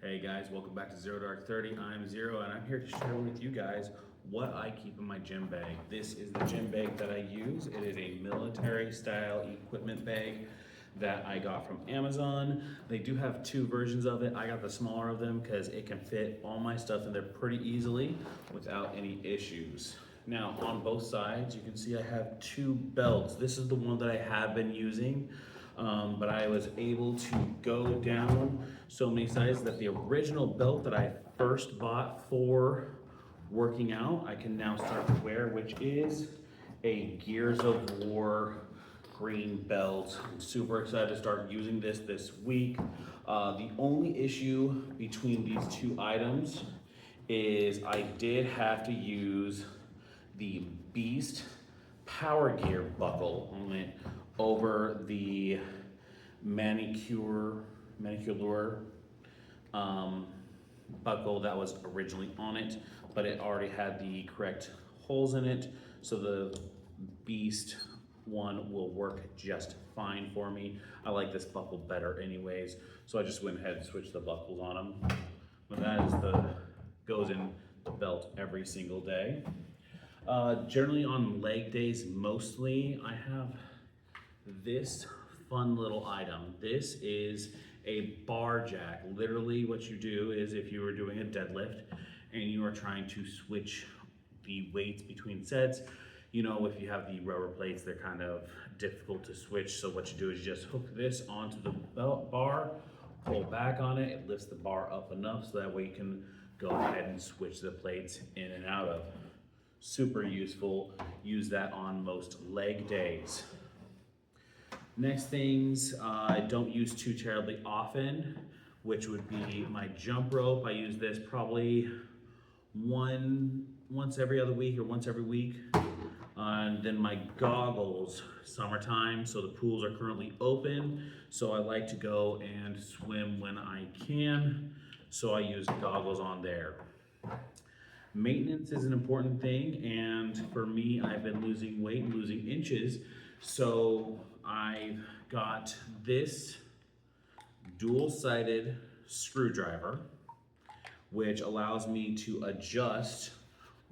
Hey guys, welcome back to Zero Dark 30. I'm Zero and I'm here to share with you guys what I keep in my gym bag. This is the gym bag that I use. It is a military style equipment bag that I got from Amazon. They do have two versions of it. I got the smaller of them because it can fit all my stuff in there pretty easily without any issues. Now on both sides, you can see I have two belts. This is the one that I have been using. But I was able to go down so many sizes that the original belt that I first bought for working out, I can now start to wear, which is a Gears of War green belt. I'm super excited to start using this week. The only issue between these two items is I did have to use the Beast Power Gear buckle on it over the manicure buckle that was originally on it, but it already had the correct holes in it, so the Beast one will work just fine for me. I like this buckle better anyways, so I just went ahead and switched the buckles on them. But that is goes in the belt every single day. Generally on leg days, mostly I have this fun little item. This is a bar jack. Literally what you do is if you were doing a deadlift and you are trying to switch the weights between sets, you know, if you have the rubber plates, they're kind of difficult to switch. So what you do is you just hook this onto the bar, pull back on it, it lifts the bar up enough so that way you can go ahead and switch the plates in and out of. Super useful. Use that on most leg days. Next things I don't use too terribly often, which would be my jump rope. I use this probably once every other week or once every week. And then my goggles, summertime, so the pools are currently open, so I like to go and swim when I can, so I use goggles on there. Maintenance is an important thing, and for me, I've been losing weight and losing inches, so I've got this dual-sided screwdriver, which allows me to adjust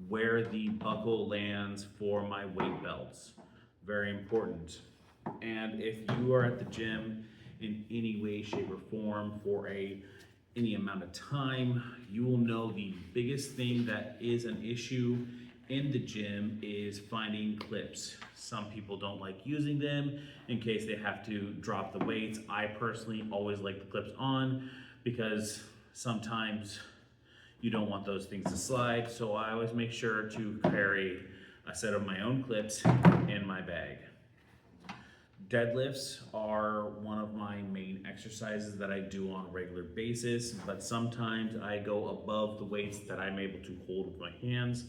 where the buckle lands for my weight belts. Very important. And if you are at the gym in any way, shape, or form for any amount of time, you will know the biggest thing that is an issue in the gym is finding clips. Some people don't like using them in case they have to drop the weights. I personally always like the clips on because sometimes you don't want those things to slide, so I always make sure to carry a set of my own clips in my bag. Deadlifts are one of my main exercises that I do on a regular basis, but sometimes I go above the weights that I'm able to hold with my hands.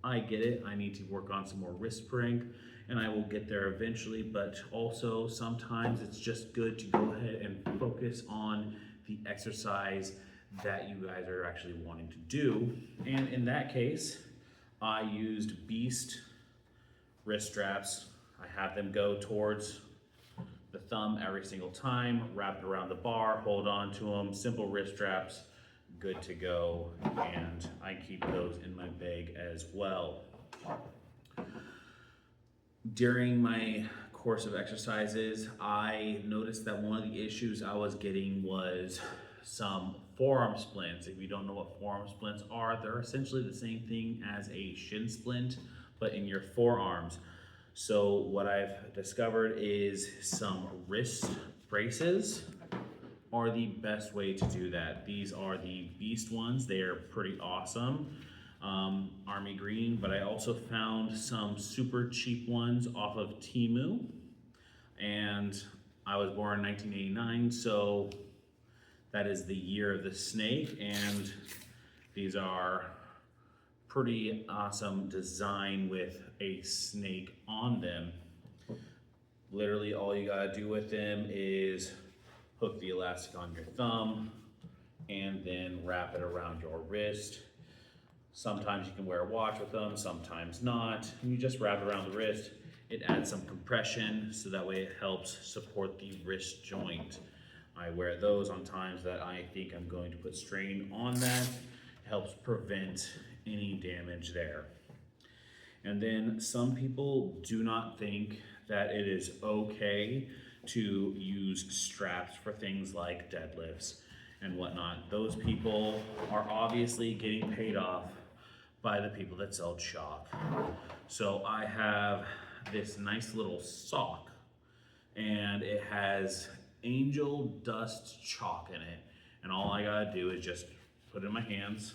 I get it, I need to work on some more wrist strength, and I will get there eventually, but also sometimes it's just good to go ahead and focus on the exercise that you guys are actually wanting to do. And in that case, I used Beast wrist straps. I have them go towards the thumb every single time, wrap it around the bar, hold on to them, simple wrist straps, good to go, and I keep those in my bag as well. During my course of exercises, I noticed that one of the issues I was getting was some forearm splints. If you don't know what forearm splints are, they're essentially the same thing as a shin splint, but in your forearms. So what I've discovered is some wrist braces are the best way to do that. These are the Beast ones. They are pretty awesome. Army green, but I also found some super cheap ones off of Temu. And I was born in 1989, so that is the year of the snake, and these are pretty awesome design with a snake on them. Literally all you gotta do with them is hook the elastic on your thumb and then wrap it around your wrist. Sometimes you can wear a watch with them, sometimes not. And you just wrap it around the wrist. It adds some compression so that way it helps support the wrist joint. I wear those on times that I think I'm going to put strain on that. It helps prevent any damage there. And then some people do not think that it is okay to use straps for things like deadlifts and whatnot. Those people are obviously getting paid off by the people that sell chalk. So I have this nice little sock, and it has angel dust chalk in it. And all I gotta do is just put it in my hands,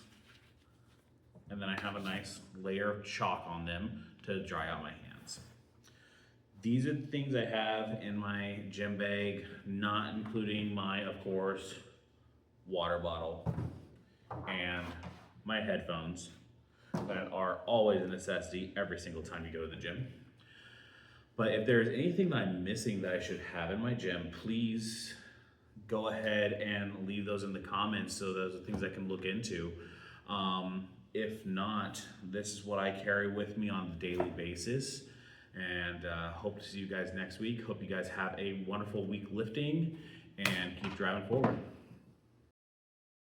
and then I have a nice layer of chalk on them to dry out my hands. These are the things I have in my gym bag, not including my, of course, water bottle and my headphones that are always a necessity every single time you go to the gym. But if there's anything that I'm missing that I should have in my gym, please go ahead and leave those in the comments, so those are things I can look into. If not, this is what I carry with me on a daily basis. And hope to see you guys next week. Hope you guys have a wonderful week lifting and keep driving forward.